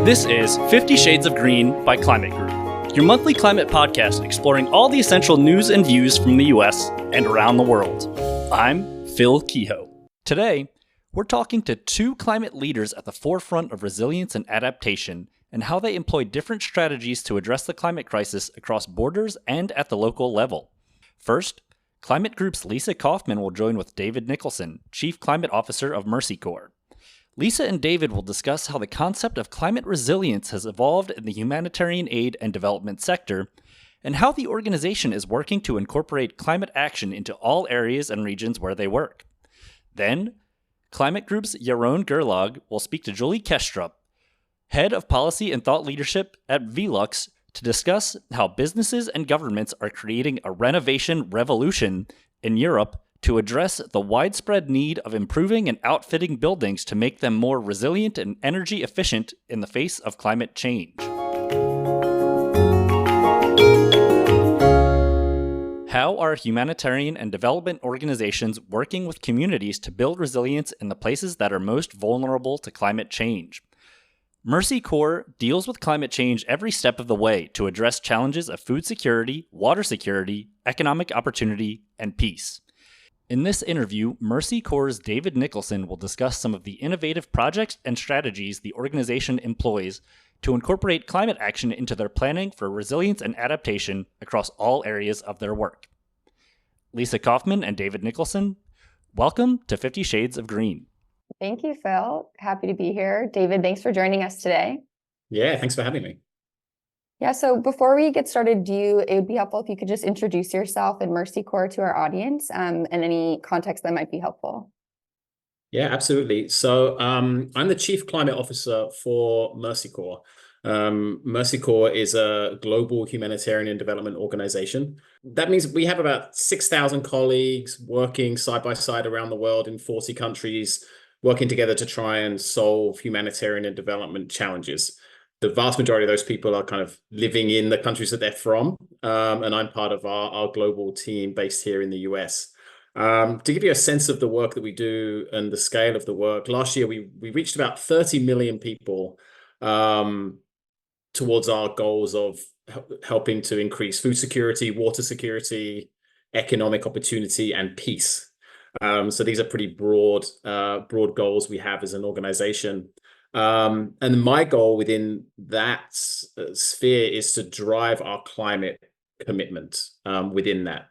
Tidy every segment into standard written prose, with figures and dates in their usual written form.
This is 50 Shades of Green by Climate Group, your monthly climate podcast exploring all the essential news and views from the US and around the world. I'm Phil Kehoe. Today, we're talking to two climate leaders at the forefront of resilience and adaptation and how they employ different strategies to address the climate crisis across borders and at the local level. First, Climate Group's Lisa Kaufman will join with David Nicholson, Chief Climate Officer of Mercy Corps. Lisa and David will discuss how the concept of climate resilience has evolved in the humanitarian aid and development sector, and how the organization is working to incorporate climate action into all areas and regions where they work. Then, Climate Group's Yaron Gerlach will speak to Julie Kestrup, Head of Policy and Thought Leadership at VELUX, to discuss how businesses and governments are creating a renovation revolution in Europe to address the widespread need of improving and outfitting buildings to make them more resilient and energy efficient in the face of climate change. How are humanitarian and development organizations working with communities to build resilience in the places that are most vulnerable to climate change? Mercy Corps deals with climate change every step of the way to address challenges of food security, water security, economic opportunity, and peace. In this interview, Mercy Corps' David Nicholson will discuss some of the innovative projects and strategies the organization employs to incorporate climate action into their planning for resilience and adaptation across all areas of their work. Lisa Kaufman and David Nicholson, welcome to 50 Shades of Green. Thank you, Phil. Happy to be here. David, thanks for joining us today. Yeah, thanks for having me. Yeah, so before we get started, it would be helpful if you could just introduce yourself and Mercy Corps to our audience, and any context that might be helpful. Yeah, absolutely. So I'm the Chief Climate Officer for Mercy Corps. Mercy Corps is a global humanitarian and development organization. That means we have about 6,000 colleagues working side by side around the world in 40 countries, working together to try and solve humanitarian and development challenges. The vast majority of those people are kind of living in the countries that they're from, and I'm part of our global team based here in the US. To give you a sense of the work that we do and the scale of the work, last year we reached about 30 million people towards our goals of helping to increase food security, water security, economic opportunity, and peace. So these are pretty broad goals we have as an organization. And my goal within that sphere is to drive our climate commitment within that.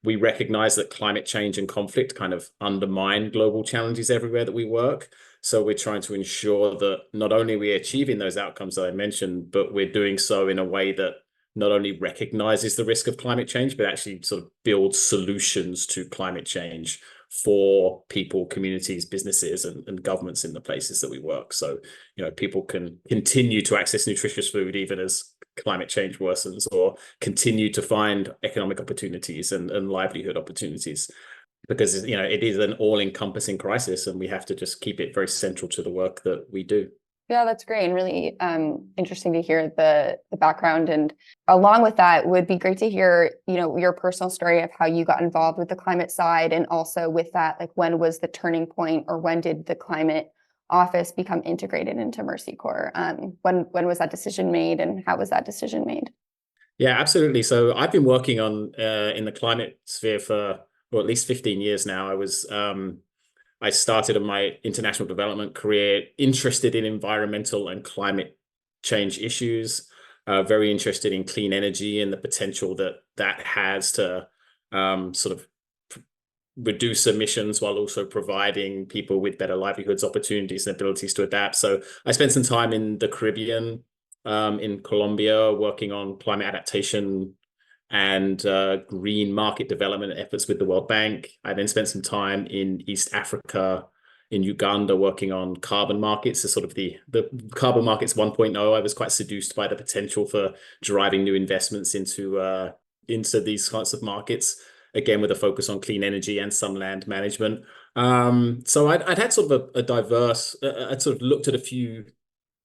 We recognize that climate change and conflict kind of undermine global challenges everywhere that we work. So we're trying to ensure that not only are we achieving those outcomes that I mentioned, but we're doing so in a way that not only recognizes the risk of climate change, but actually sort of builds solutions to climate change for people, communities, businesses, and governments in the places that we work. So, people can continue to access nutritious food even as climate change worsens, or continue to find economic opportunities and livelihood opportunities, because, it is an all-encompassing crisis, and we have to just keep it very central to the work that we do. Yeah, that's great, and really interesting to hear the background. And along with that, would be great to hear, your personal story of how you got involved with the climate side, and also with that, like, when was the turning point, or when did the climate office become integrated into Mercy Corps? When was that decision made, and how was that decision made? Yeah, absolutely. So I've been working on in the climate sphere for at least 15 years now. I started my international development career interested in environmental and climate change issues, very interested in clean energy and the potential that has to sort of reduce emissions while also providing people with better livelihoods, opportunities, and abilities to adapt. So I spent some time in the Caribbean, in Colombia, working on climate adaptation and green market development efforts with the World Bank. I then spent some time in East Africa, in Uganda, working on carbon markets, so sort of the carbon markets 1.0. I was quite seduced by the potential for driving new investments into these kinds of markets, again with a focus on clean energy and some land management. So I'd had sort of a diverse, I'd sort of looked at a few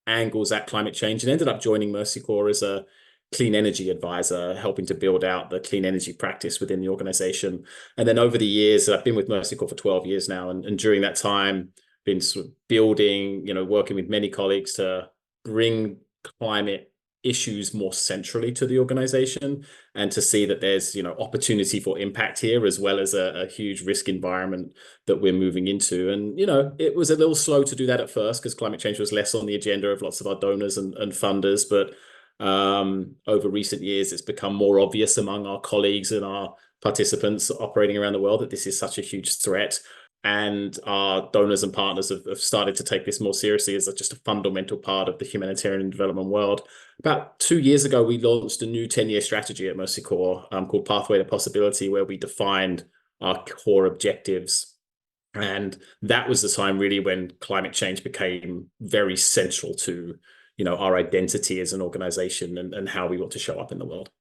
angles at climate change, and ended up joining Mercy Corps as a clean energy advisor, helping to build out the clean energy practice within the organization. And then over the years, I've been with Mercy Corps for 12 years now. And during that time, been sort of building, working with many colleagues to bring climate issues more centrally to the organization, and to see that there's, opportunity for impact here, as well as a huge risk environment that we're moving into. And, it was a little slow to do that at first because climate change was less on the agenda of lots of our donors and funders. But over recent years, it's become more obvious among our colleagues and our participants operating around the world that this is such a huge threat. And our donors and partners have started to take this more seriously as just a fundamental part of the humanitarian and development world. About 2 years ago, we launched a new 10-year strategy at Mercy Corps called Pathway to Possibility, where we defined our core objectives. And that was the time really when climate change became very central to, our identity as an organization and how we want to show up in the world.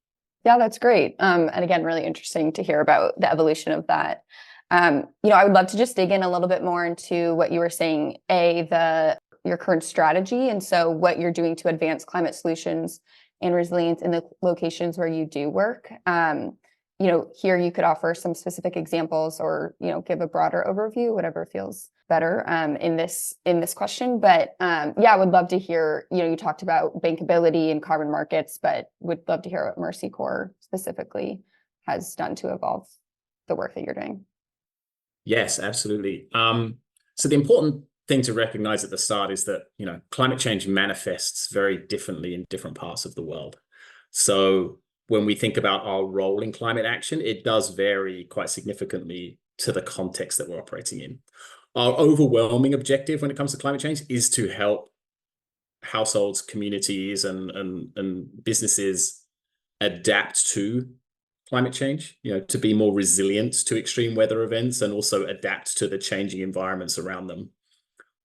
Yeah, that's great. And again, really interesting to hear about the evolution of that. I would love to just dig in a little bit more into what you were saying, your current strategy, and so what you're doing to advance climate solutions and resilience in the locations where you do work. Here you could offer some specific examples or, give a broader overview, whatever feels better in this question. But I would love to hear, you talked about bankability and carbon markets, but would love to hear what Mercy Corps specifically has done to evolve the work that you're doing. Yes, absolutely. So the important thing to recognize at the start is that, climate change manifests very differently in different parts of the world. So when we think about our role in climate action, it does vary quite significantly to the context that we're operating in. Our overwhelming objective when it comes to climate change is to help households, communities, and businesses adapt to climate change, to be more resilient to extreme weather events and also adapt to the changing environments around them.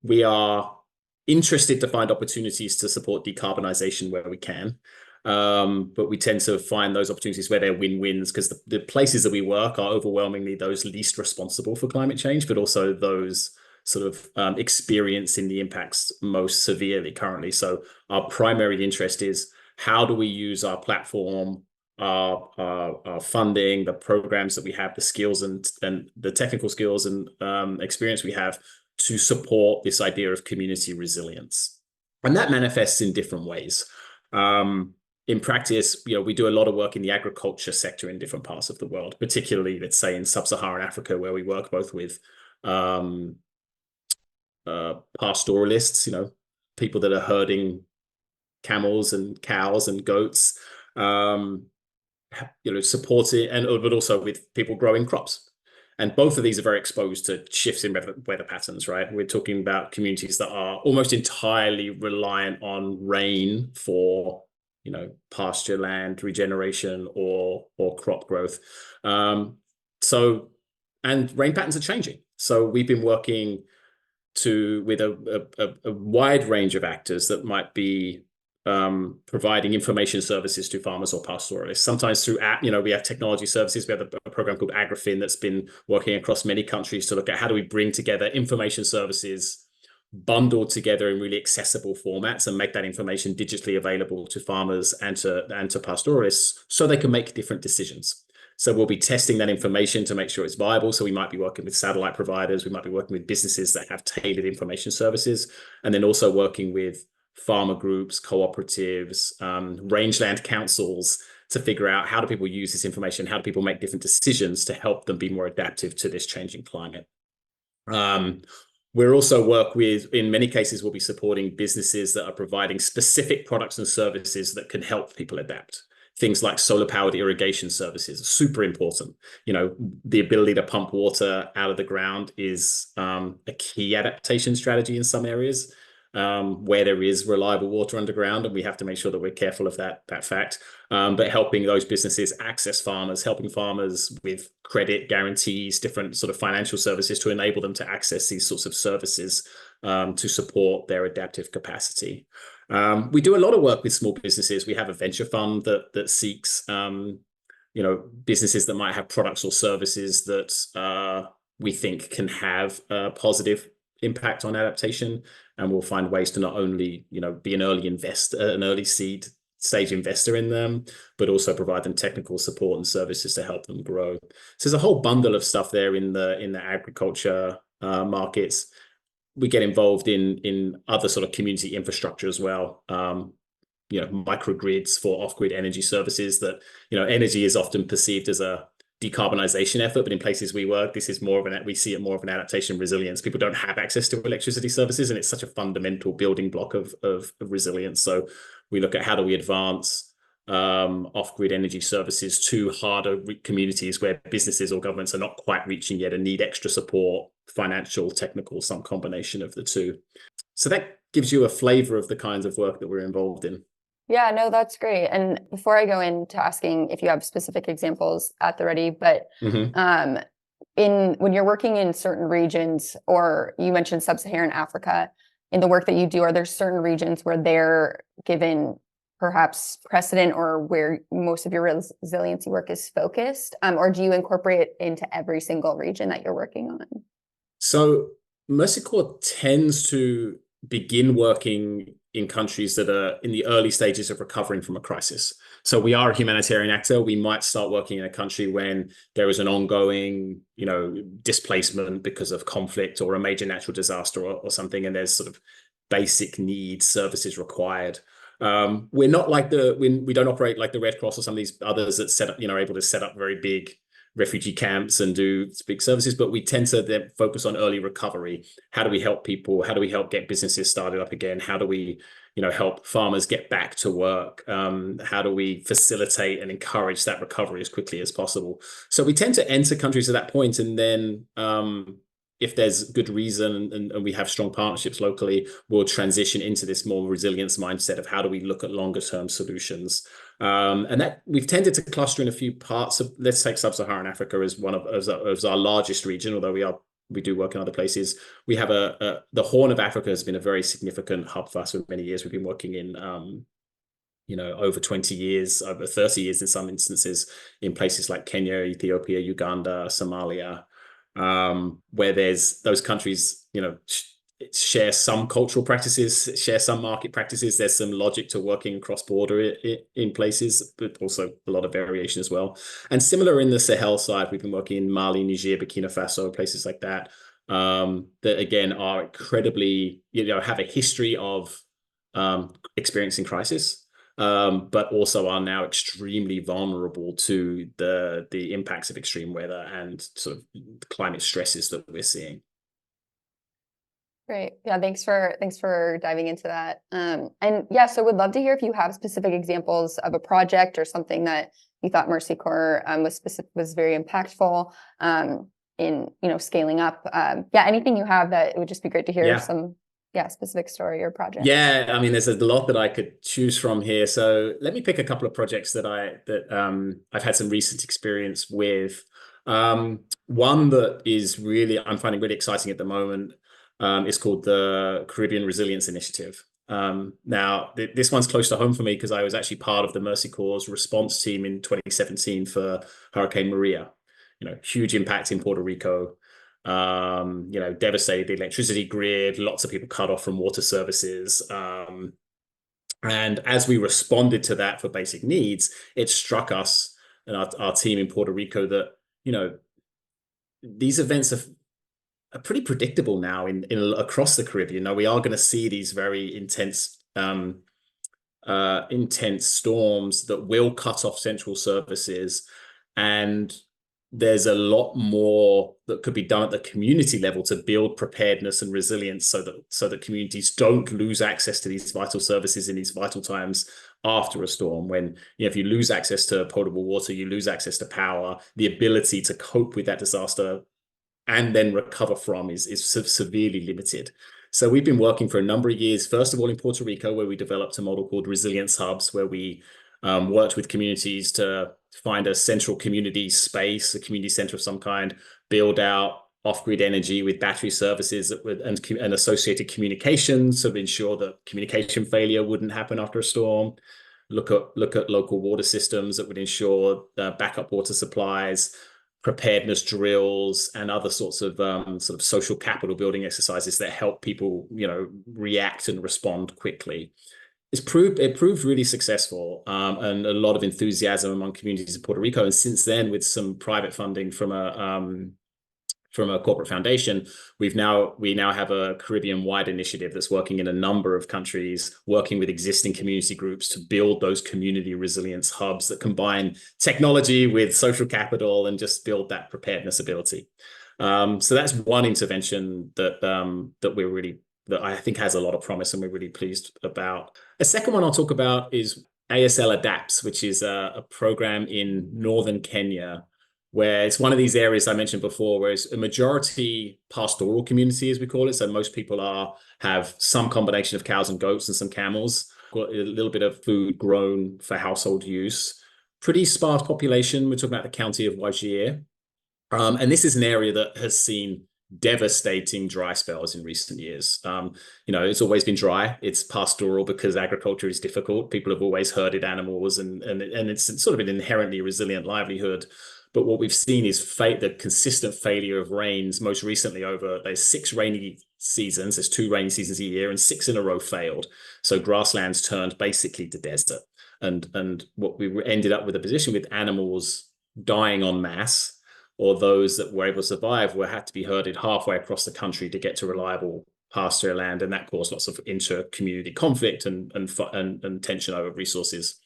We are interested to find opportunities to support decarbonization where we can, but we tend to find those opportunities where they're win-wins, because the places that we work are overwhelmingly those least responsible for climate change, but also those sort of experiencing the impacts most severely currently. So our primary interest is, how do we use our platform, our funding, the programs that we have, the skills and the technical skills and experience we have to support this idea of community resilience. And that manifests in different ways. In practice, we do a lot of work in the agriculture sector in different parts of the world, particularly, let's say, in sub-Saharan Africa, where we work both with pastoralists, people that are herding camels and cows and goats, supporting, but also with people growing crops. And both of these are very exposed to shifts in weather patterns, right? We're talking about communities that are almost entirely reliant on rain for, pasture land regeneration or crop growth. And rain patterns are changing. So we've been working with a wide range of actors that might be providing information services to farmers or pastoralists. Sometimes through we have technology services. We have a program called AgriFin that's been working across many countries to look at how do we bring together information services bundled together in really accessible formats and make that information digitally available to farmers and to pastoralists so they can make different decisions. So we'll be testing that information to make sure it's viable. So we might be working with satellite providers. We might be working with businesses that have tailored information services, and then also working with farmer groups, cooperatives, rangeland councils to figure out, how do people use this information? How do people make different decisions to help them be more adaptive to this changing climate? We're also in many cases, we'll be supporting businesses that are providing specific products and services that can help people adapt. Things like solar-powered irrigation services are super important. The ability to pump water out of the ground is a key adaptation strategy in some areas. Where there is reliable water underground, and we have to make sure that we're careful of that fact. But helping those businesses access farmers, helping farmers with credit guarantees, different sort of financial services to enable them to access these sorts of services to support their adaptive capacity. We do a lot of work with small businesses. We have a venture fund that seeks businesses that might have products or services that we think can have a positive impact on adaptation, and we'll find ways to not only be an early seed stage investor in them, but also provide them technical support and services to help them grow. So there's a whole bundle of stuff there in the agriculture markets. we get involved in other sort of community infrastructure as well. Microgrids for off-grid energy services that, energy is often perceived as a decarbonization effort, but in places we work, this is we see it more of an adaptation resilience. People don't have access to electricity services, and it's such a fundamental building block of resilience. So we look at how do we advance off-grid energy services to harder communities where businesses or governments are not quite reaching yet and need extra support, financial, technical, some combination of the two. So that gives you a flavor of the kinds of work that we're involved in. Yeah, no, that's great. And before I go into asking if you have specific examples at the ready, but when you're working in certain regions, or you mentioned sub-Saharan Africa, in the work that you do, are there certain regions where they're given perhaps precedent, or where most of your resiliency work is focused? Or do you incorporate it into every single region that you're working on? So Mercy Corps tends to begin working in countries that are in the early stages of recovering from a crisis. So we are a humanitarian actor. We might start working in a country when there is an ongoing, displacement because of conflict or a major natural disaster or something, and there's sort of basic needs, services required. We're not like we don't operate like the Red Cross or some of these others that set up, are able to set up very big refugee camps and do big services, but we tend to then focus on early recovery. How do we help people? How do we help get businesses started up again? How do we, help farmers get back to work? How do we facilitate and encourage that recovery as quickly as possible? So we tend to enter countries at that point, and then if there's good reason and we have strong partnerships locally, we'll transition into this more resilience mindset of how do we look at longer term solutions. And that we've tended to cluster in a few parts of, let's take sub-Saharan Africa as as our largest region, although we do work in other places. We have the Horn of Africa has been a very significant hub for us for many years. We've been working in over 20 years, over 30 years in some instances, in places like Kenya, Ethiopia, Uganda, Somalia, where there's those countries, share some cultural practices, share some market practices. There's some logic to working cross-border in places, but also a lot of variation as well. And similar in the Sahel side, we've been working in Mali, Niger, Burkina Faso, places like that, that again are incredibly, have a history of experiencing crisis, but also are now extremely vulnerable to the impacts of extreme weather and sort of climate stresses that we're seeing. Great. Yeah, thanks for diving into that. And yeah, so would love to hear if you have specific examples of a project or something that you thought Mercy Corps was very impactful in scaling up. Yeah, anything you have that it would just be great to hear some specific story or project. Yeah, I mean, there's a lot that I could choose from here. So let me pick a couple of projects that I've had some recent experience with. One that is I'm finding really exciting at the moment. It's called the Caribbean Resilience Initiative. Now, this one's close to home for me because I was actually part of the Mercy Corps response team in 2017 for Hurricane Maria. Huge impact in Puerto Rico. Devastated the electricity grid, lots of people cut off from water services. And as we responded to that for basic needs, it struck us and our team in Puerto Rico that, these events are pretty predictable now in across the Caribbean. Now we are going to see these very intense storms that will cut off central services, and there's a lot more that could be done at the community level to build preparedness and resilience so that communities don't lose access to these vital services in these vital times after a storm. When if you lose access to potable water, you lose access to power, the ability to cope with that disaster and then recover from is severely limited. So we've been working for a number of years, first of all in Puerto Rico, where we developed a model called Resilience Hubs, where we worked with communities to find a central community space, a community center of some kind, build out off-grid energy with battery services and associated communications to ensure that communication failure wouldn't happen after a storm. Look at local water systems that would ensure backup water supplies, preparedness drills, and other sorts of sort of social capital building exercises that help people, react and respond quickly. It proved really successful, and a lot of enthusiasm among communities in Puerto Rico. And since then, with some private funding from from a corporate foundation, we now have a Caribbean-wide initiative that's working in a number of countries, working with existing community groups to build those community resilience hubs that combine technology with social capital and just build that preparedness ability. So that's one intervention that that I think has a lot of promise, and we're really pleased about. A second one I'll talk about is ASL Adapts, which is a program in northern Kenya, where it's one of these areas I mentioned before, where it's a majority pastoral community, as we call it. So most people have some combination of cows and goats and some camels, got a little bit of food grown for household use. Pretty sparse population. We're talking about the county of Wajir. And this is an area that has seen devastating dry spells in recent years. It's always been dry. It's pastoral because agriculture is difficult. People have always herded animals, and it's sort of an inherently resilient livelihood. But what we've seen is the consistent failure of rains. Most recently, there's 6 rainy seasons. There's 2 rainy seasons a year, and 6 in a row failed. So grasslands turned basically to desert. And what we ended up with a position with animals dying en masse, or those that were able to survive had to be herded halfway across the country to get to reliable pasture land, and that caused lots of inter-community conflict and tension over resources.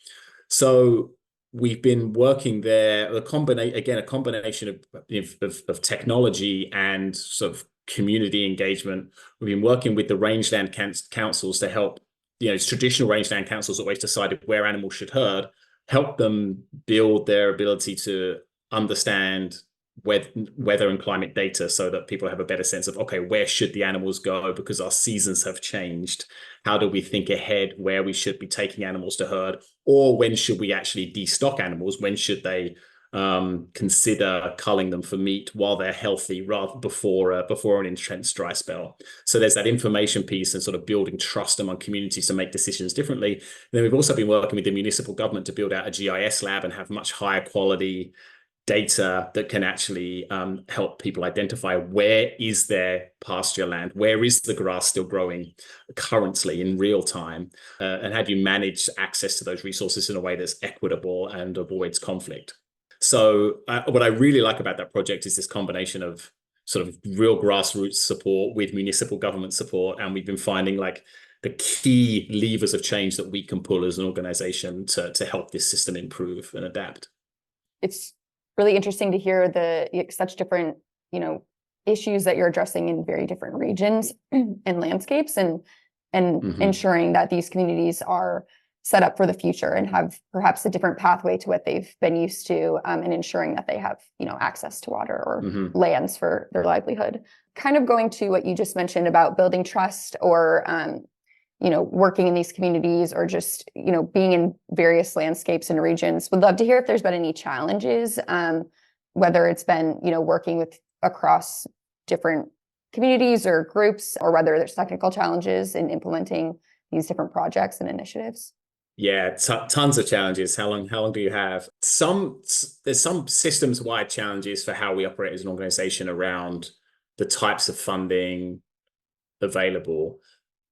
So we've been working there, a combination of technology and sort of community engagement. We've been working with the rangeland councils to help, traditional rangeland councils always decided where animals should help them build their ability to understand weather and climate data, so that people have a better sense of, okay, where should the animals go because our seasons have changed? How do we think ahead where we should be taking animals to herd, or when should we actually destock animals? When should they consider culling them for meat while they're healthy, rather before an intense dry spell? So there's that information piece and sort of building trust among communities to make decisions differently. And then we've also been working with the municipal government to build out a GIS lab and have much higher quality data that can actually help people identify where is their pasture land, where is the grass still growing currently in real time, and how do you manage access to those resources in a way that's equitable and avoids conflict. So what I really like about that project is this combination of sort of real grassroots support with municipal government support, and we've been finding like the key levers of change that we can pull as an organization to help this system improve and adapt. It's really interesting to hear such different, issues that you're addressing in very different regions and landscapes, and ensuring that these communities are set up for the future and have perhaps a different pathway to what they've been used to, and ensuring that they have, access to water or lands for their livelihood. Kind of going to what you just mentioned about building trust, or working in these communities, or just, being in various landscapes and regions. Would love to hear if there's been any challenges, whether it's been, working across different communities or groups, or whether there's technical challenges in implementing these different projects and initiatives. Yeah, tons of challenges. How long do you have? There's some systems-wide challenges for how we operate as an organization around the types of funding available.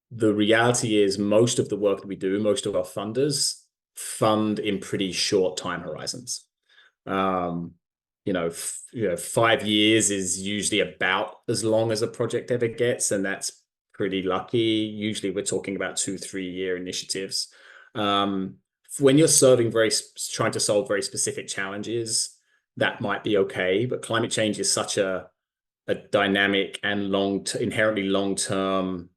The reality is most of the work that we do, most of our funders fund in pretty short time horizons. 5 years is usually about as long as a project ever gets, and that's pretty lucky. Usually we're talking about 2-3 year initiatives. When you're trying to solve very specific challenges, that might be okay, but climate change is such a dynamic and inherently long-term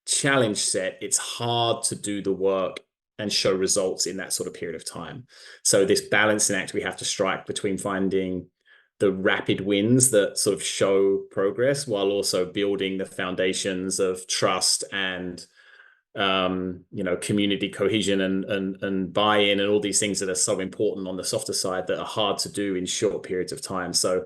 challenge set. It's hard to do the work and show results in that sort of period of time. So this balancing act we have to strike between finding the rapid wins that sort of show progress, while also building the foundations of trust and community cohesion and buy-in, and all these things that are so important on the softer side that are hard to do in short periods of time. So,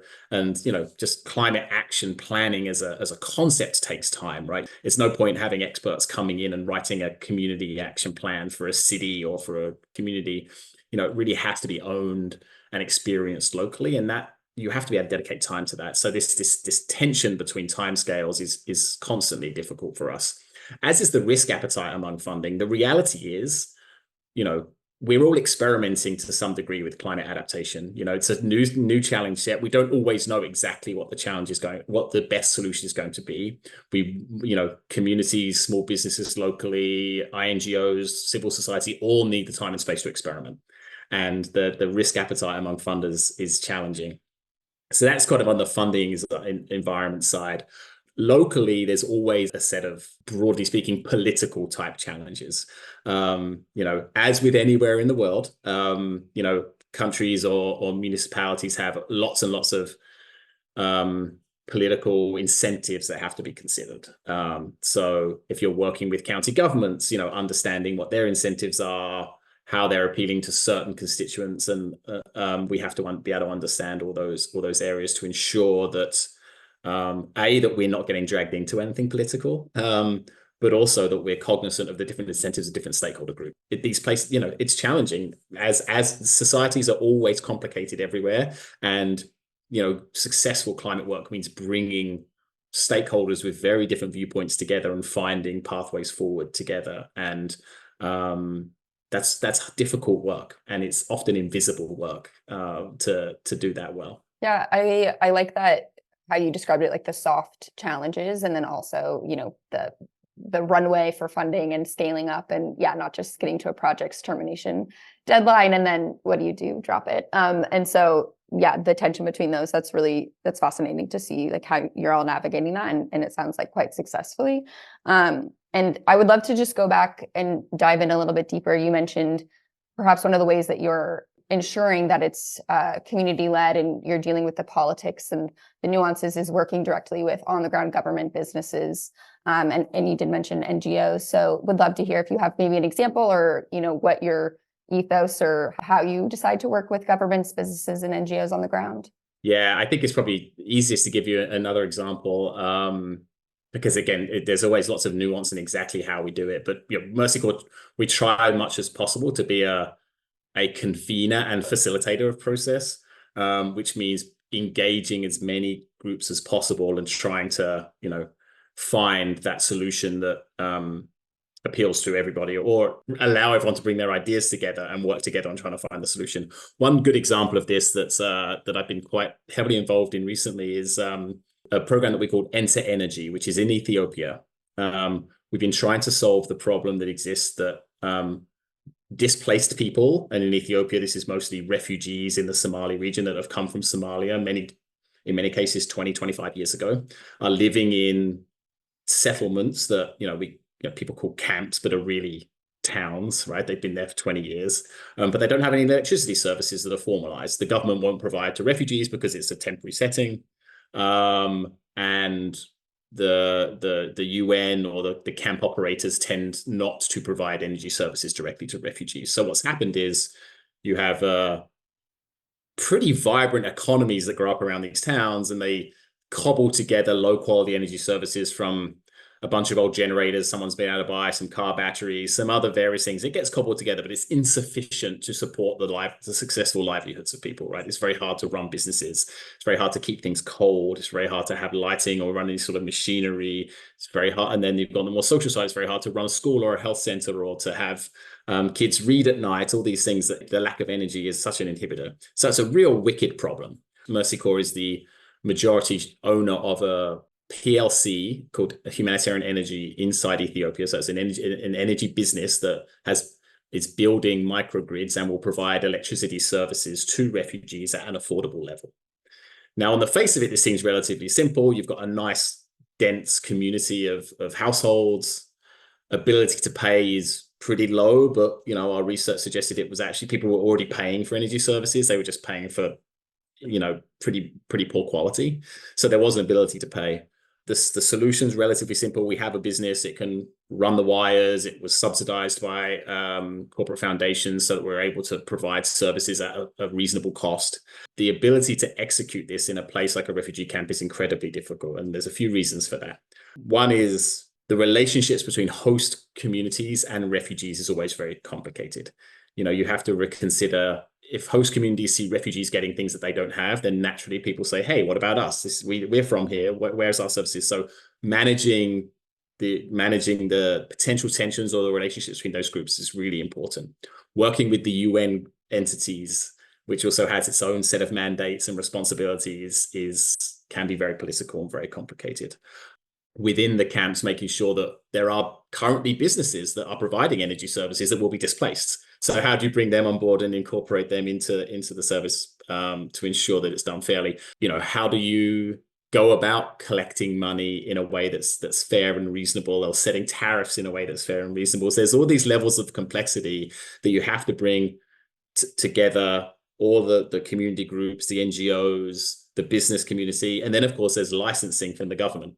just climate action planning as a concept takes time, right? It's no point having experts coming in and writing a community action plan for a city or for a community. It really has to be owned and experienced locally, and that you have to be able to dedicate time to that. So this tension between timescales is constantly difficult for us, as is the risk appetite among funding. The reality is, we're all experimenting to some degree with climate adaptation. It's a new challenge yet. We don't always know exactly what the best solution is going to be. Communities, small businesses locally, INGOs, civil society all need the time and space to experiment. And the risk appetite among funders is challenging. So that's kind of on the funding environment side. Locally, there's always a set of, broadly speaking, political type challenges. As with anywhere in the world, countries or municipalities have lots and lots of political incentives that have to be considered. So if you're working with county governments, understanding what their incentives are, how they're appealing to certain constituents, and we have to be able to understand all those areas to ensure that that we're not getting dragged into anything political, but also that we're cognizant of the different incentives of different stakeholder groups. These places, it's challenging as societies are always complicated everywhere, and successful climate work means bringing stakeholders with very different viewpoints together and finding pathways forward together. And that's difficult work, and it's often invisible work to do that well. Yeah, I like that, how you described it, like the soft challenges, and then also, the runway for funding and scaling up, and not just getting to a project's termination deadline and then what do you do, drop it. And so the tension between those, that's fascinating to see, like how you're all navigating that, and it sounds like quite successfully. And I would love to just go back and dive in a little bit deeper. You mentioned perhaps one of the ways that you're ensuring that it's community-led and you're dealing with the politics and the nuances is working directly with on-the-ground government businesses. And you did mention NGOs. So would love to hear if you have maybe an example, or what your ethos or how you decide to work with governments, businesses, and NGOs on the ground. Yeah, I think it's probably easiest to give you another example, because again, there's always lots of nuance in exactly how we do it. But Mercy Corps, we try as much as possible to be a convener and facilitator of process, which means engaging as many groups as possible and trying to find that solution that appeals to everybody, or allow everyone to bring their ideas together and work together on trying to find the solution. One good example of this that I've been quite heavily involved in recently is a program that we call Enter Energy, which is in Ethiopia. We've been trying to solve the problem that exists that displaced people, and in Ethiopia, this is mostly refugees in the Somali region that have come from Somalia, in many cases 20, 25 years ago, are living in settlements that people call camps, but are really towns, right? They've been there for 20 years, but they don't have any electricity services that are formalized. The government won't provide to refugees because it's a temporary setting, and the UN or the camp operators tend not to provide energy services directly to refugees. So what's happened is you have pretty vibrant economies that grow up around these towns, and they cobble together low quality energy services from a bunch of old generators someone's been able to buy, some car batteries, some other various things. It gets cobbled together, but it's insufficient to support the successful livelihoods of people, right? It's very hard to run businesses. It's very hard to keep things cold. It's very hard to have lighting or run any sort of machinery. It's very hard. And then you've got the more social side. It's very hard to run a school or a health center, or to have kids read at night, all these things. That the lack of energy is such an inhibitor. So it's a real wicked problem. Mercy Corps is the majority owner of a PLC called Humanitarian Energy inside Ethiopia. So it's an energy business that is building microgrids and will provide electricity services to refugees at an affordable level. Now, on the face of it, this seems relatively simple. You've got a nice, dense community of households. Ability to pay is pretty low, but our research suggested it was actually people were already paying for energy services. They were just paying for pretty poor quality. So there was an ability to pay. The solution's relatively simple. We have a business. It can run the wires. It was subsidized by corporate foundations so that we're able to provide services at a reasonable cost. The ability to execute this in a place like a refugee camp is incredibly difficult, and there's a few reasons for that. One is the relationships between host communities and refugees is always very complicated. You have to reconsider, if host communities see refugees getting things that they don't have, then naturally people say, hey, what about us? We're from here. Where's our services? So managing the potential tensions or the relationships between those groups is really important. working with the UN entities, which also has its own set of mandates and responsibilities, can be very political and very complicated. Within the camps, making sure that there are currently businesses that are providing energy services that will be displaced. So how do you bring them on board and incorporate them into the service to ensure that it's done fairly? How do you go about collecting money in a way that's fair and reasonable, or setting tariffs in a way that's fair and reasonable? So there's all these levels of complexity that you have to bring together, all the community groups, the NGOs, the business community, and then of course there's licensing from the government.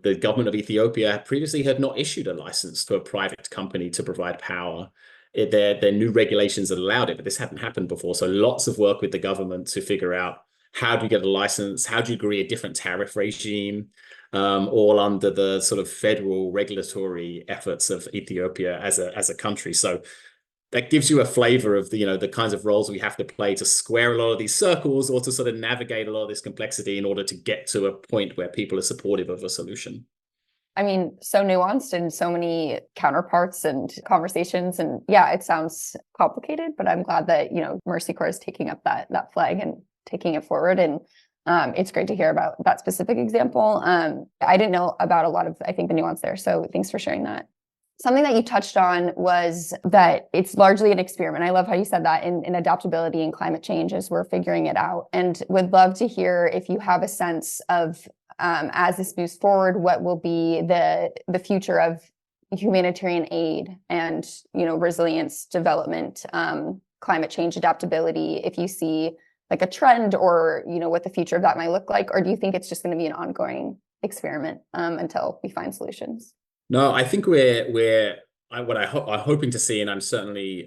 The government of Ethiopia previously had not issued a license to a private company to provide power. Their new regulations had allowed it, but this hadn't happened before. So lots of work with the government to figure out, how do you get a license? How do you agree a different tariff regime? All under the sort of federal regulatory efforts of Ethiopia as a country. So that gives you a flavor of the kinds of roles we have to play to square a lot of these circles, or to sort of navigate a lot of this complexity in order to get to a point where people are supportive of a solution. I mean, so nuanced and so many counterparts and conversations. And yeah, it sounds complicated, but I'm glad that, Mercy Corps is taking up that flag and taking it forward. And it's great to hear about that specific example. I didn't know about a lot of, I think, the nuance there. So thanks for sharing that. Something that you touched on was that it's largely an experiment. I love how you said that in adaptability and climate change as we're figuring it out. And would love to hear if you have a sense of, as this moves forward, what will be the future of humanitarian aid and, resilience development, climate change adaptability, if you see like a trend, or, what the future of that might look like, or do you think it's just going to be an ongoing experiment until we find solutions? No, I think what I'm hoping to see, and I'm certainly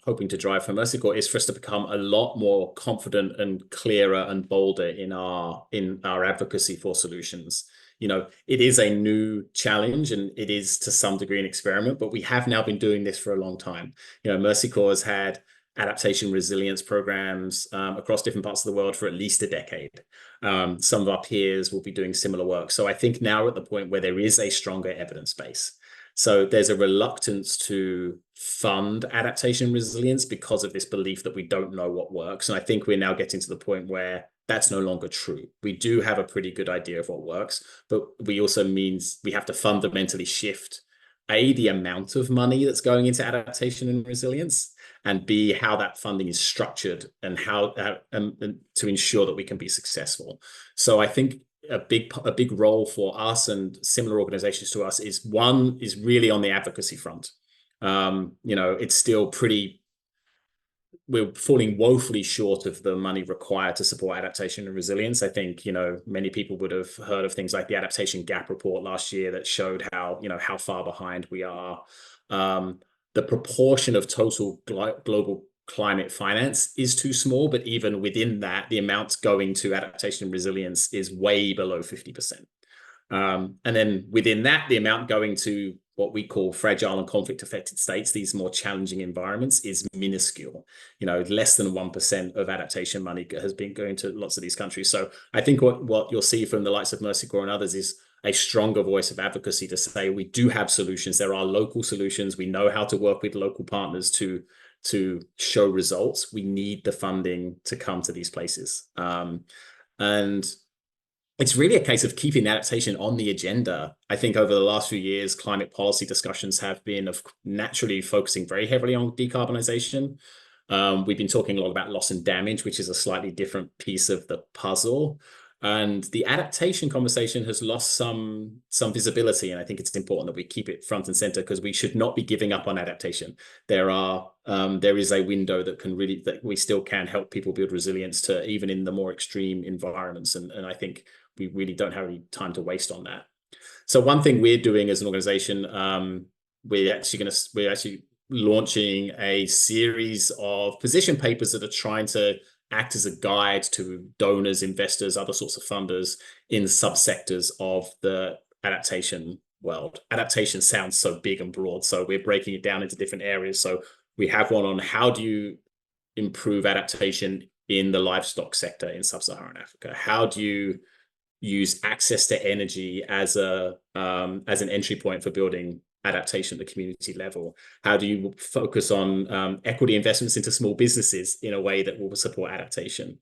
hoping to drive for Mercy Corps, is for us to become a lot more confident and clearer and bolder in our advocacy for solutions. It is a new challenge, and it is to some degree an experiment, but we have now been doing this for a long time. Mercy Corps has had adaptation resilience programs across different parts of the world for at least a decade. Some of our peers will be doing similar work. So I think now we're at the point where there is a stronger evidence base. So there's a reluctance to fund adaptation resilience because of this belief that we don't know what works. And I think we're now getting to the point where that's no longer true. We do have a pretty good idea of what works, but we also means we have to fundamentally shift the amount of money that's going into adaptation and resilience, and B, how that funding is structured and how to ensure that we can be successful. So I think a big role for us and similar organizations to us is really on the advocacy front. It's still we're falling woefully short of the money required to support adaptation and resilience. I think, many people would have heard of things like the Adaptation Gap Report last year that showed how far behind we are. The proportion of total global climate finance is too small, but even within that, the amounts going to adaptation and resilience is way below 50%. And then within that, the amount going to what we call fragile and conflict affected states, these more challenging environments, is minuscule. Less than 1% of adaptation money has been going to lots of these countries. So I think what you'll see from the likes of Mercy Corps and others is a stronger voice of advocacy to say we do have solutions. There are local solutions. We know how to work with local partners to show results. We need the funding to come to these places. And it's really a case of keeping adaptation on the agenda. I think over the last few years, climate policy discussions have been naturally focusing very heavily on decarbonization. We've been talking a lot about loss and damage, which is a slightly different piece of the puzzle. And the adaptation conversation has lost some visibility. And I think it's important that we keep it front and center, because we should not be giving up on adaptation. There is a window that we still can help people build resilience to, even in the more extreme environments. And I think we really don't have any time to waste on that. So one thing we're doing as an organization, we're actually launching a series of position papers that are trying to act as a guide to donors, investors, other sorts of funders in subsectors of the adaptation world. Adaptation sounds so big and broad, so we're breaking it down into different areas. So we have one on how do you improve adaptation in the livestock sector in sub-Saharan Africa? How do you use access to energy as an entry point for building adaptation at the community level? How do you focus on equity investments into small businesses in a way that will support adaptation?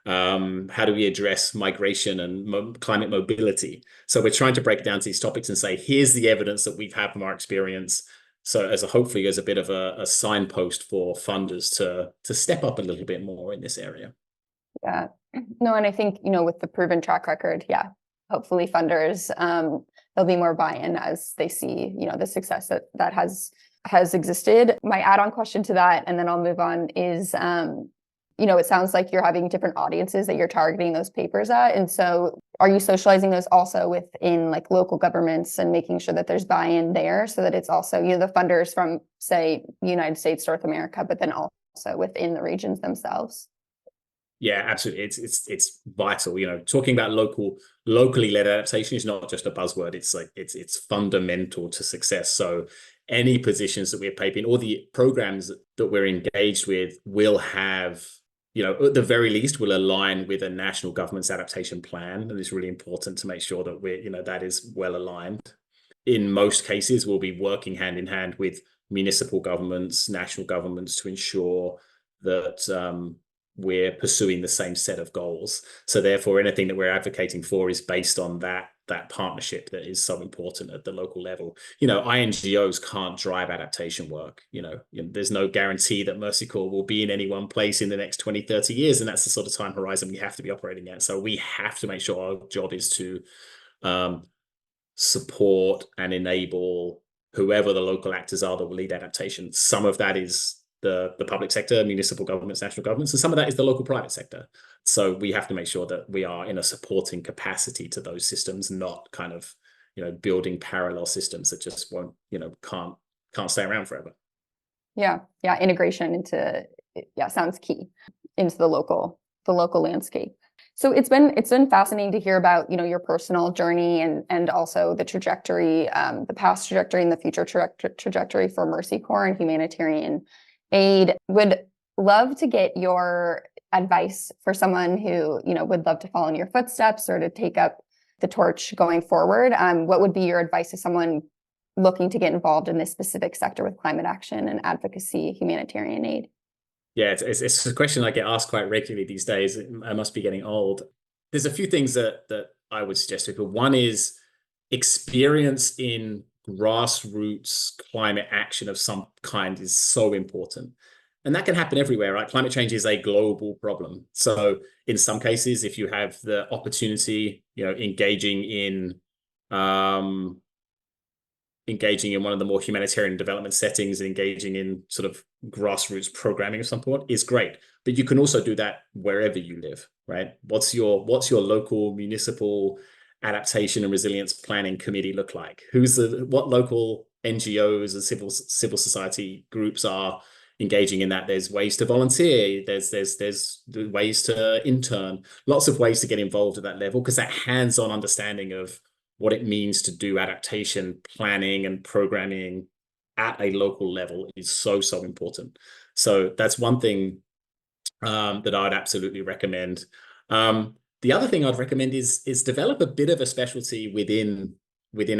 How do we address migration and climate mobility? So we're trying to break down these topics and say, here's the evidence that we've had from our experience. So hopefully as a bit of a signpost for funders to step up a little bit more in this area. Yeah, no, and I think, with the proven track record, hopefully funders, there'll be more buy-in as they see, the success that has existed. My add-on question to that, and then I'll move on, is, it sounds like you're having different audiences that you're targeting those papers at. And so are you socializing those also within like local governments and making sure that there's buy-in there so that it's also, the funders from, say, United States, North America, but then also within the regions themselves? Yeah, absolutely. It's vital. Talking about locally led adaptation is not just a buzzword. It's fundamental to success. So any positions that we're papering, all the programs that we're engaged with will have, at the very least, will align with a national government's adaptation plan. And it's really important to make sure that that is well aligned. In most cases, we'll be working hand in hand with municipal governments, national governments to ensure that we're pursuing the same set of goals. So therefore, anything that we're advocating for is based on that partnership that is so important at the local level. INGOs can't drive adaptation work. There's no guarantee that Mercy Corps will be in any one place in the next 20, 30 years. And that's the sort of time horizon we have to be operating at. So we have to make sure our job is to support and enable whoever the local actors are that will lead adaptation. Some of that is the public sector, municipal governments, national governments, and some of that is the local private sector. So we have to make sure that we are in a supporting capacity to those systems, not kind of, building parallel systems that just won't, can't stay around forever. Yeah. Integration into, sounds key into the local landscape. So it's been fascinating to hear about, your personal journey and also the trajectory, the past trajectory and the future trajectory for Mercy Corps and humanitarian aid. Would love to get your advice for someone who, would love to follow in your footsteps or to take up the torch going forward. What would be your advice to someone looking to get involved in this specific sector with climate action and advocacy, humanitarian aid? Yeah, it's a question I get asked quite regularly these days. I must be getting old. There's a few things that I would suggest to people. One is experience in grassroots climate action of some kind is so important. And that can happen everywhere, right? Climate change is a global problem. So in some cases, if you have the opportunity, engaging in one of the more humanitarian development settings and engaging in sort of grassroots programming of some sort is great. But you can also do that wherever you live, right? What's your local municipal adaptation and resilience planning committee look like? What local NGOs and civil society groups are engaging in that? There's ways to volunteer. There's ways to intern. Lots of ways to get involved at that level, because that hands-on understanding of what it means to do adaptation planning and programming at a local level is so important. So that's one thing that I'd absolutely recommend. The other thing I'd recommend is develop a bit of a specialty within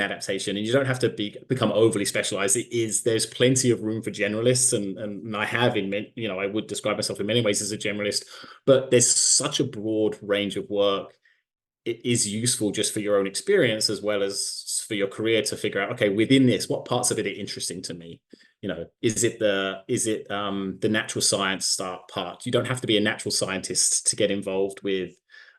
adaptation, and you don't have to become overly specialized. There's plenty of room for generalists, and I have I would describe myself in many ways as a generalist, but there's such a broad range of work. It is useful just for your own experience as well as for your career to figure out, okay, within this, what parts of it are interesting to me? Is it the natural science part? You don't have to be a natural scientist to get involved with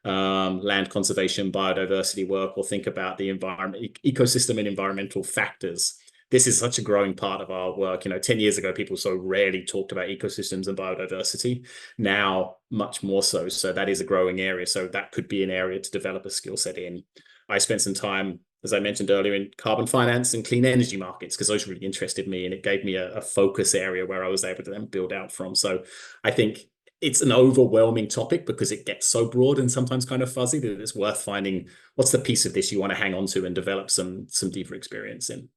land conservation, biodiversity work, or think about the environment, ecosystem and environmental factors. This is such a growing part of our work. 10 years ago, people so rarely talked about ecosystems and biodiversity. Now, much more so. So that is a growing area. So that could be an area to develop a skill set in. I spent some time, as I mentioned earlier, in carbon finance and clean energy markets, because those really interested me, and it gave me a focus area where I was able to then build out from. So I think it's an overwhelming topic because it gets so broad and sometimes kind of fuzzy that it's worth finding what's the piece of this you want to hang on to and develop some deeper experience in.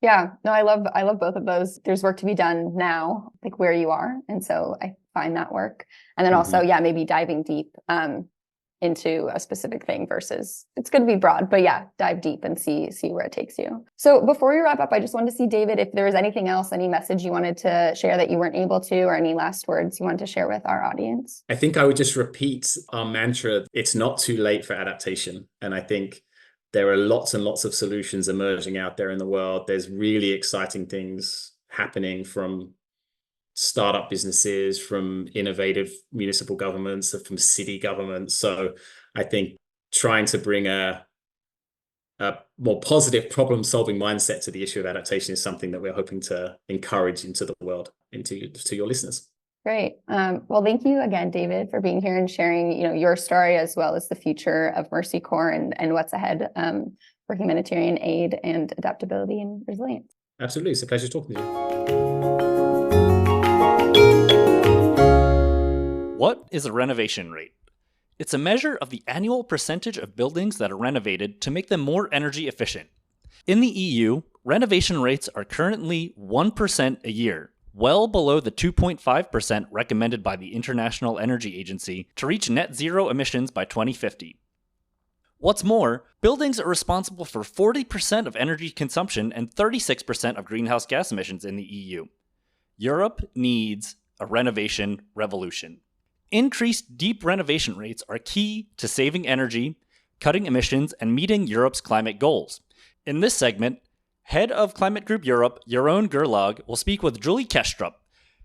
Yeah, no, I love both of those. There's work to be done now, like where you are. And so I find that work. And then also, maybe diving deep into a specific thing versus it's going to be broad, but yeah, dive deep and see where it takes you. So before we wrap up, I just wanted to see, David, if there was anything else, any message you wanted to share that you weren't able to, or any last words you wanted to share with our audience. I think I would just repeat our mantra. It's not too late for adaptation. And I think there are lots and lots of solutions emerging out there in the world. There's really exciting things happening from startup businesses, from innovative municipal governments, from city governments. So I think trying to bring a more positive problem-solving mindset to the issue of adaptation is something that we're hoping to encourage into the world, to your listeners. Great. Well, thank you again, David, for being here and sharing, your story as well as the future of Mercy Corps and what's ahead for humanitarian aid and adaptability and resilience. Absolutely. It's a pleasure talking to you. What is a renovation rate? It's a measure of the annual percentage of buildings that are renovated to make them more energy efficient. In the EU, renovation rates are currently 1% a year, well below the 2.5% recommended by the International Energy Agency to reach net zero emissions by 2050. What's more, buildings are responsible for 40% of energy consumption and 36% of greenhouse gas emissions in the EU. Europe needs a renovation revolution. Increased deep renovation rates are key to saving energy, cutting emissions, and meeting Europe's climate goals. In this segment, Head of Climate Group Europe, Jeroen Gerlach, will speak with Julie Kestrup,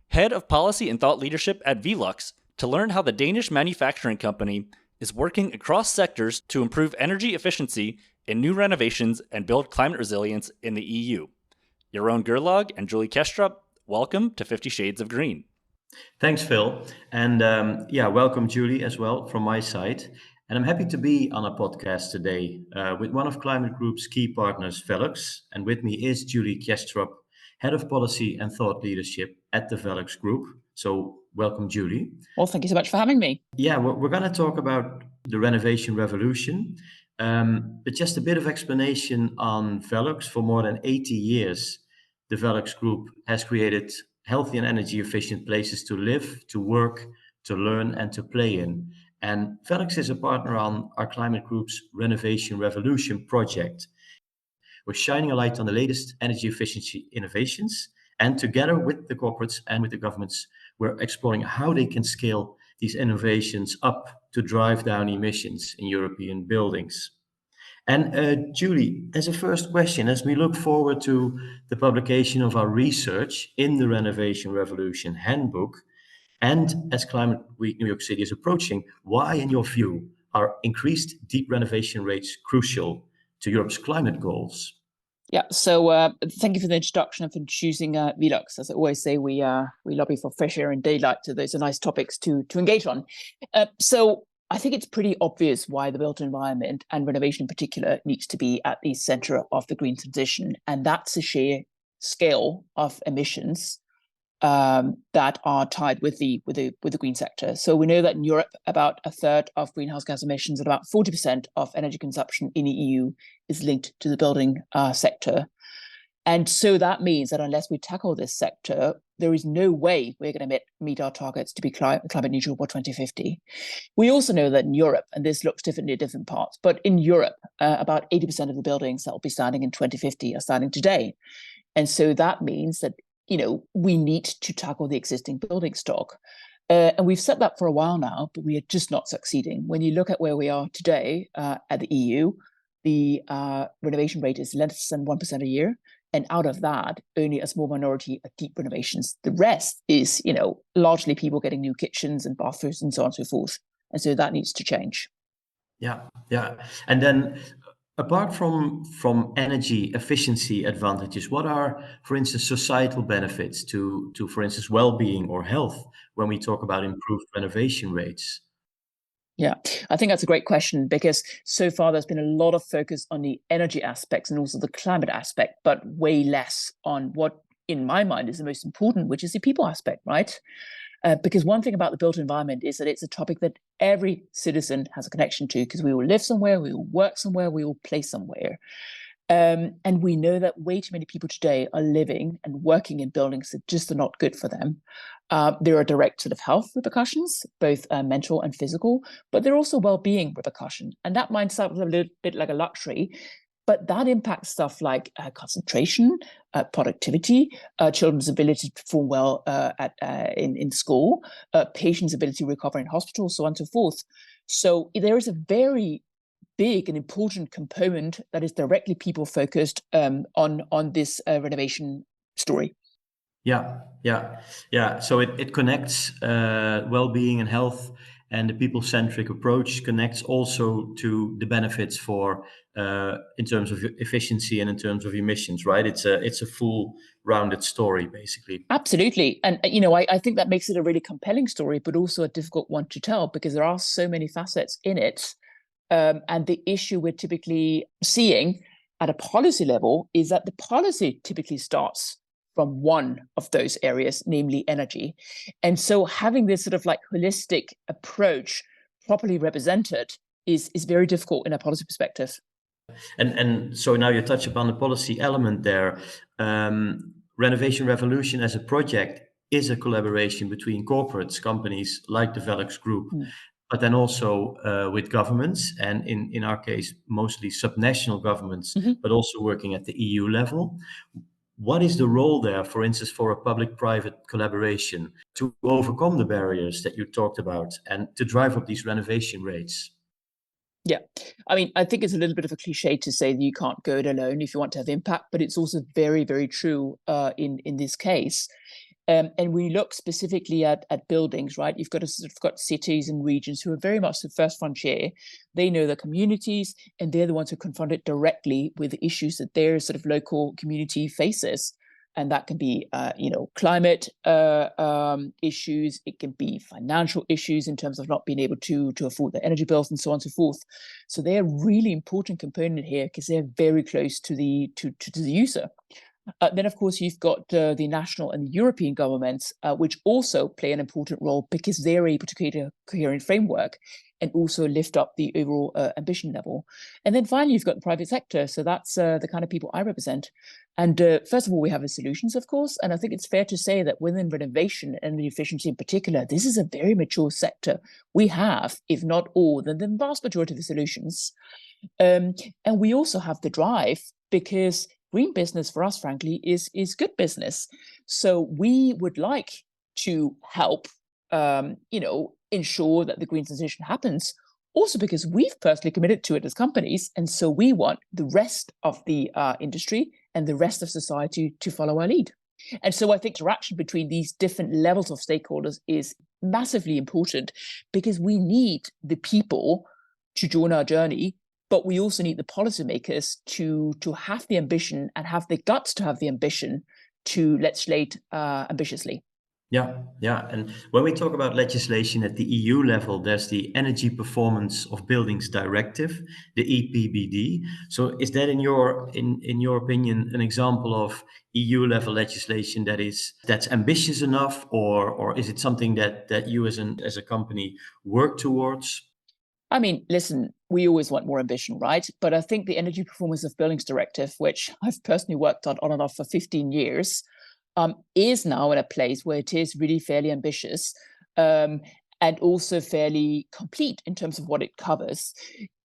Head of Policy and Thought Leadership at VELUX, to learn how the Danish manufacturing company is working across sectors to improve energy efficiency in new renovations and build climate resilience in the EU. Jeroen Gerlach and Julie Kestrup, welcome to 50 Shades of Green. Thanks, Phil. And welcome, Julie, as well from my side. And I'm happy to be on a podcast today with one of Climate Group's key partners, VELUX. And with me is Julie Kestrup, Head of Policy and Thought Leadership at the VELUX Group. So welcome, Julie. Well, thank you so much for having me. Yeah, we're going to talk about the renovation revolution. But just a bit of explanation on VELUX. For more than 80 years, the VELUX Group has created healthy and energy efficient places to live, to work, to learn, and to play in. And VELUX is a partner on our Climate Group's Renovation Revolution project. We're shining a light on the latest energy efficiency innovations, and together with the corporates and with the governments, we're exploring how they can scale these innovations up to drive down emissions in European buildings. And Julie, as a first question, as we look forward to the publication of our research in the Renovation Revolution Handbook, and as Climate Week New York City is approaching, why, in your view, are increased deep renovation rates crucial to Europe's climate goals? Yeah, so thank you for the introduction and for choosing VELUX. As I always say, we lobby for fresh air and daylight, so those are nice topics to engage on. So I think it's pretty obvious why the built environment and renovation in particular needs to be at the center of the green transition, and that's the sheer scale of emissions that are tied with the green sector. So we know that in Europe, about a third of greenhouse gas emissions and about 40% of energy consumption in the EU is linked to the building sector. And so that means that unless we tackle this sector, there is no way we're going to meet our targets to be climate neutral by 2050. We also know that in Europe, and this looks differently in different parts, but in Europe, about 80% of the buildings that will be standing in 2050 are standing today. And so that means that we need to tackle the existing building stock. And we've said that for a while now, but we are just not succeeding. When you look at where we are today at the EU, the renovation rate is less than 1% a year. And out of that, only a small minority are deep renovations. The rest is, largely people getting new kitchens and bathrooms and so on and so forth. And so that needs to change. Yeah. And then apart from energy efficiency advantages, what are, for instance, societal benefits to for instance, well-being or health when we talk about improved renovation rates? Yeah, I think that's a great question, because so far there's been a lot of focus on the energy aspects and also the climate aspect, but way less on what, in my mind, is the most important, which is the people aspect, right? Because one thing about the built environment is that it's a topic that every citizen has a connection to, because we will live somewhere, we will work somewhere, we will play somewhere. And we know that way too many people today are living and working in buildings that just are not good for them. There are direct sort of health repercussions, both mental and physical, but there are also well-being repercussions. And that might sound a little bit like a luxury, but that impacts stuff like concentration, productivity, children's ability to perform well in school, patients' ability to recover in hospital, so on and so forth. So there is a very big and important component that is directly people focused on this renovation story. Yeah. So it connects well-being and health, and the people-centric approach connects also to the benefits for in terms of efficiency and in terms of emissions, right? It's a full rounded story, basically. Absolutely. And, I think that makes it a really compelling story, but also a difficult one to tell because there are so many facets in it. And the issue we're typically seeing at a policy level is that the policy typically starts from one of those areas, namely energy. And so having this sort of like holistic approach properly represented is very difficult in a policy perspective. And so now you touch upon the policy element there. Renovation Revolution as a project is a collaboration between corporates, companies like the VELUX Group, but then also with governments, and in our case, mostly subnational governments, but also working at the EU level. What is the role there, for instance, for a public-private collaboration to overcome the barriers that you talked about and to drive up these renovation rates? Yeah, I mean, I think it's a little bit of a cliche to say that you can't go it alone if you want to have impact, but it's also very, very true in this case. And we look specifically at buildings, right? You've got cities and regions who are very much the first frontier. They know the communities, and they're the ones who confront it directly with the issues that their sort of local community faces. And that can be, climate issues. It can be financial issues in terms of not being able to afford their energy bills and so on and so forth. So they're a really important component here because they're very close to the user. Then, of course, you've got the national and the European governments, which also play an important role because they're able to create a coherent framework and also lift up the overall ambition level. And then finally, you've got the private sector. So that's the kind of people I represent. And first of all, we have the solutions, of course. And I think it's fair to say that within renovation and energy efficiency in particular, this is a very mature sector. We have, if not all, the vast majority of the solutions. And we also have the drive because green business for us, frankly, is good business. So we would like to help, ensure that the green transition happens. Also because we've personally committed to it as companies, and so we want the rest of the industry and the rest of society to follow our lead. And so I think interaction between these different levels of stakeholders is massively important because we need the people to join our journey. But we also need the policymakers to have the ambition and have the guts to have the ambition to legislate ambitiously. Yeah. And when we talk about legislation at the EU level, there's the Energy Performance of Buildings Directive, the EPBD. So is that in your opinion an example of EU level legislation that's ambitious enough, or is it something that you as a company work towards? I mean, listen, we always want more ambition, right? But I think the Energy Performance of Buildings Directive, which I've personally worked on and off for 15 years, is now in a place where it is really fairly ambitious and also fairly complete in terms of what it covers.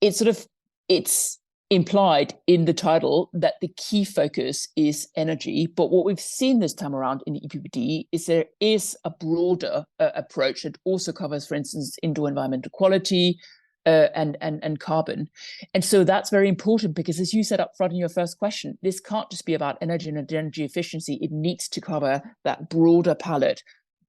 It's implied in the title that the key focus is energy. But what we've seen this time around in the EPBD is there is a broader approach that also covers, for instance, indoor environmental quality, and carbon. And so that's very important because, as you said up front in your first question, this can't just be about energy and energy efficiency. It needs to cover that broader palette,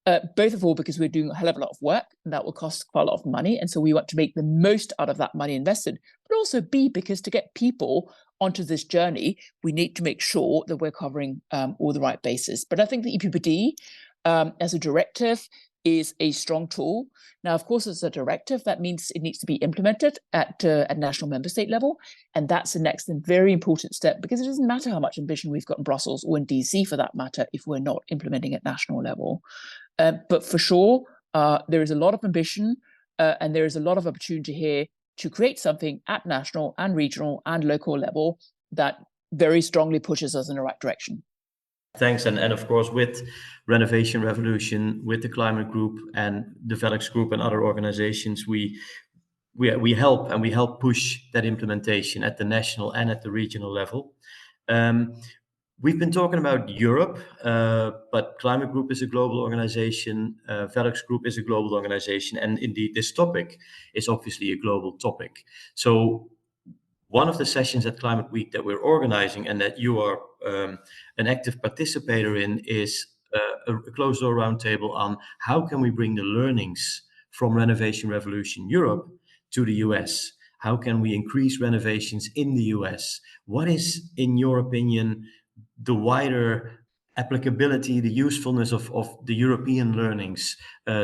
both of all because we're doing a hell of a lot of work and that will cost quite a lot of money. And so we want to make the most out of that money invested, but also B, because to get people onto this journey, we need to make sure that we're covering all the right bases. But I think the EPBD as a directive is a strong tool. Now, of course, as a directive, that means it needs to be implemented at national member state level. And that's the next and very important step because it doesn't matter how much ambition we've got in Brussels or in DC for that matter, if we're not implementing at national level. But for sure, there is a lot of ambition and there is a lot of opportunity here to create something at national and regional and local level that very strongly pushes us in the right direction. Thanks. And of course, with Renovation Revolution, with the Climate Group and the VELUX Group and other organizations, we help push that implementation at the national and at the regional level. We've been talking about Europe, but Climate Group is a global organization. VELUX Group is a global organization. And indeed, this topic is obviously a global topic. So one of the sessions at Climate Week that we're organizing and that you are an active participator in is a closed door roundtable on how can we bring the learnings from Renovation Revolution Europe to the US? How can we increase renovations in the US? What is, in your opinion, the wider applicability, the usefulness of the European learnings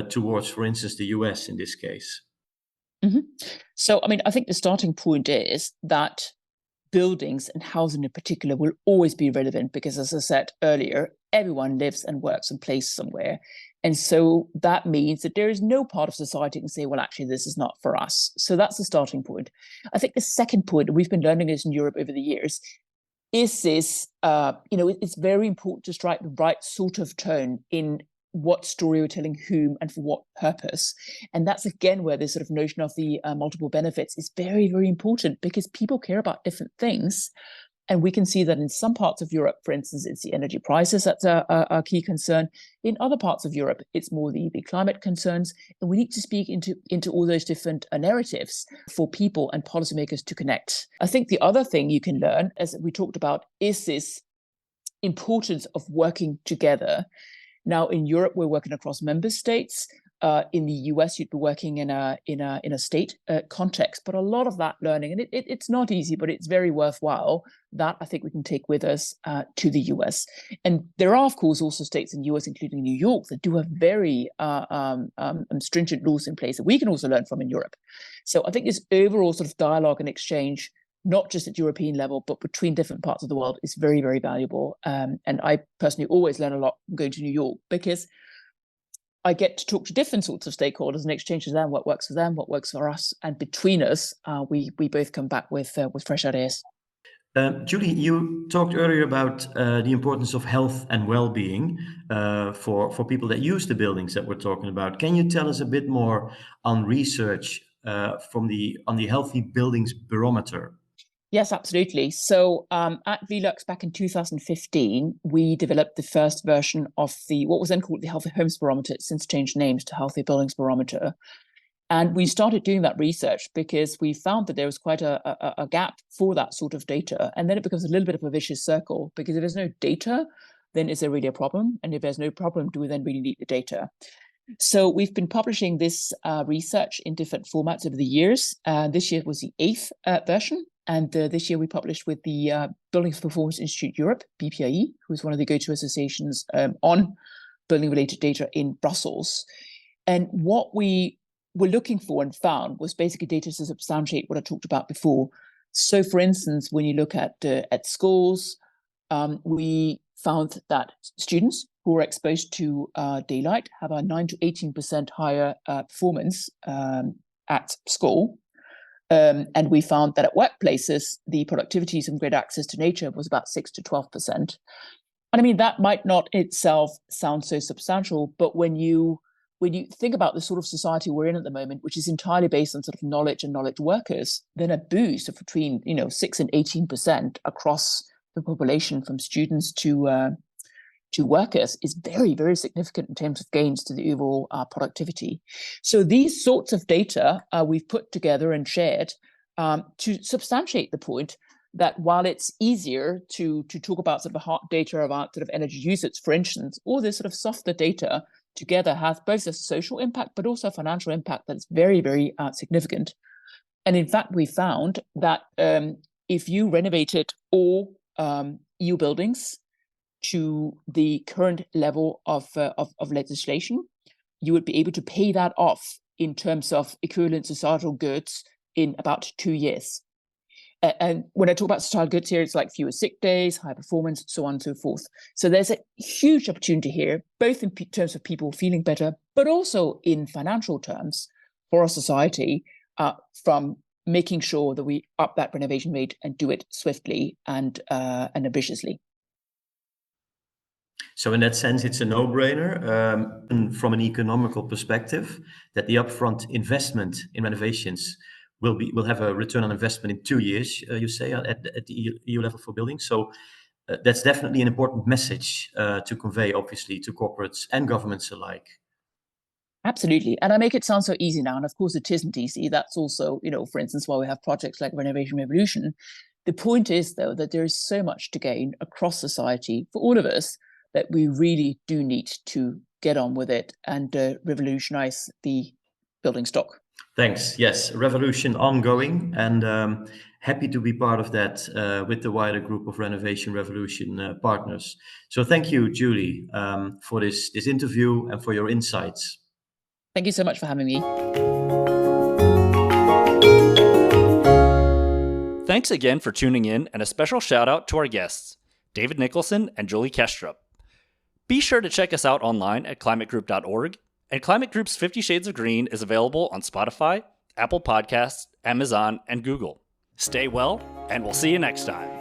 towards, for instance, the US in this case? Mm-hmm. So, I mean, I think the starting point is that buildings and housing in particular will always be relevant because, as I said earlier, everyone lives and works and plays somewhere. And so that means that there is no part of society that can say, well, actually, this is not for us. So that's the starting point. I think the second point, and we've been learning this in Europe over the years, is this, it's very important to strike the right sort of tone in what story we're telling whom and for what purpose. And that's again where this sort of notion of the multiple benefits is very, very important, because people care about different things. And we can see that in some parts of Europe, for instance, it's the energy prices that's a key concern. In other parts of Europe, it's more the climate concerns. And we need to speak into all those different narratives for people and policymakers to connect. I think the other thing you can learn, as we talked about, is this importance of working together. Now, in Europe, we're working across member states. In the US, you'd be working in a state context. But a lot of that learning, and it's not easy, but it's very worthwhile, that I think we can take with us to the US. And there are, of course, also states in the US, including New York, that do have very stringent laws in place that we can also learn from in Europe. So I think this overall sort of dialogue and exchange, not just at European level, but between different parts of the world, is very, very valuable. And I personally always learn a lot from going to New York, because I get to talk to different sorts of stakeholders and exchange with them what works for them, what works for us. And between us, we both come back with fresh ideas. Julie, you talked earlier about the importance of health and well-being for people that use the buildings that we're talking about. Can you tell us a bit more on research on the Healthy Buildings Barometer? Yes, absolutely. So at VELUX back in 2015, we developed the first version of what was then called the Healthy Homes Barometer. It's since changed names to Healthy Buildings Barometer. And we started doing that research because we found that there was quite a gap for that sort of data. And then it becomes a little bit of a vicious circle, because if there's no data, then is there really a problem? And if there's no problem, do we then really need the data? So we've been publishing this research in different formats over the years. This year was the 8th version. And this year we published with the Buildings Performance Institute Europe, BPIE, who is one of the go-to associations on building-related data in Brussels. And what we were looking for and found was basically data to substantiate what I talked about before. So, for instance, when you look at schools, we found that students who are exposed to daylight have a 9 to 18% higher performance at school. And we found that at workplaces, the productivities and greater access to nature was about 6 to 12%. And I mean, that might not itself sound so substantial, but when you think about the sort of society we're in at the moment, which is entirely based on sort of knowledge and knowledge workers, then a boost of between 6 and 18% across the population, from students to workers, is very, very significant in terms of gains to the overall productivity. So these sorts of data we've put together and shared to substantiate the point that while it's easier to talk about sort of hard data about sort of energy usage, for instance, all this sort of softer data together has both a social impact but also a financial impact that's very, very significant. And in fact, we found that if you renovated all EU buildings to the current level of legislation, you would be able to pay that off in terms of equivalent societal goods in about 2 years. And when I talk about societal goods here, it's like fewer sick days, high performance, so on and so forth. So there's a huge opportunity here, both in terms of people feeling better, but also in financial terms for our society, from making sure that we up that renovation rate and do it swiftly and ambitiously. So in that sense, it's a no-brainer and from an economical perspective that the upfront investment in renovations will have a return on investment in 2 years, you say, at the EU level for buildings. So that's definitely an important message to convey, obviously, to corporates and governments alike. Absolutely. And I make it sound so easy now. And of course, it isn't easy. That's also, for instance, why we have projects like Renovation Revolution. The point is, though, that there is so much to gain across society for all of us that we really do need to get on with it and revolutionize the building stock. Thanks. Yes, revolution ongoing, and happy to be part of that with the wider group of Renovation Revolution partners. So thank you, Julie, for this interview and for your insights. Thank you so much for having me. Thanks again for tuning in, and a special shout out to our guests, David Nicholson and Julie Kestrup. Be sure to check us out online at climategroup.org, and Climate Group's 50 Shades of Green is available on Spotify, Apple Podcasts, Amazon, and Google. Stay well, and we'll see you next time.